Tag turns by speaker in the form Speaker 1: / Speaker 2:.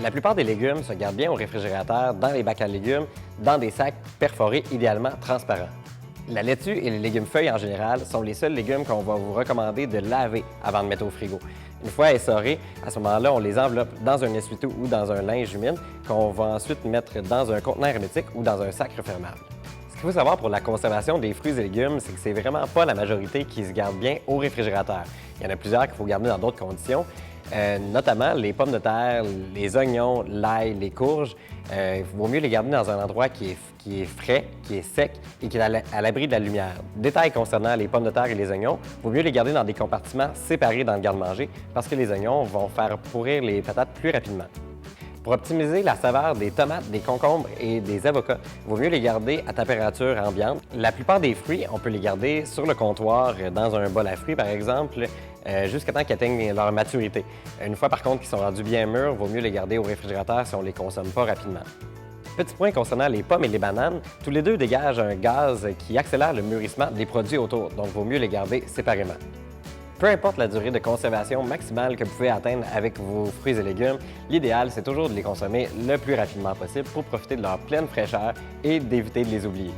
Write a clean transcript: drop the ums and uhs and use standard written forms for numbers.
Speaker 1: La plupart des légumes se gardent bien au réfrigérateur, dans les bacs à légumes, dans des sacs perforés, idéalement transparents. La laitue et les légumes feuilles en général sont les seuls légumes qu'on va vous recommander de laver avant de mettre au frigo. Une fois essorés, à ce moment-là, on les enveloppe dans un essuie-tout ou dans un linge humide qu'on va ensuite mettre dans un conteneur hermétique ou dans un sac refermable. Ce qu'il faut savoir pour la conservation des fruits et légumes, c'est que c'est vraiment pas la majorité qui se garde bien au réfrigérateur. Il y en a plusieurs qu'il faut garder dans d'autres conditions. Notamment les pommes de terre, les oignons, l'ail, les courges. Il vaut mieux les garder dans un endroit qui est frais, qui est sec et qui est à l'abri de la lumière. Détail concernant les pommes de terre et les oignons, il vaut mieux les garder dans des compartiments séparés dans le garde-manger parce que les oignons vont faire pourrir les patates plus rapidement. Pour optimiser la saveur des tomates, des concombres et des avocats, il vaut mieux les garder à température ambiante. La plupart des fruits, on peut les garder sur le comptoir, dans un bol à fruits par exemple, jusqu'à temps qu'ils atteignent leur maturité. Une fois par contre qu'ils sont rendus bien mûrs, il vaut mieux les garder au réfrigérateur si on ne les consomme pas rapidement. Petit point concernant les pommes et les bananes, tous les deux dégagent un gaz qui accélère le mûrissement des produits autour, donc il vaut mieux les garder séparément. Peu importe la durée de conservation maximale que vous pouvez atteindre avec vos fruits et légumes, l'idéal, c'est toujours de les consommer le plus rapidement possible pour profiter de leur pleine fraîcheur et d'éviter de les oublier.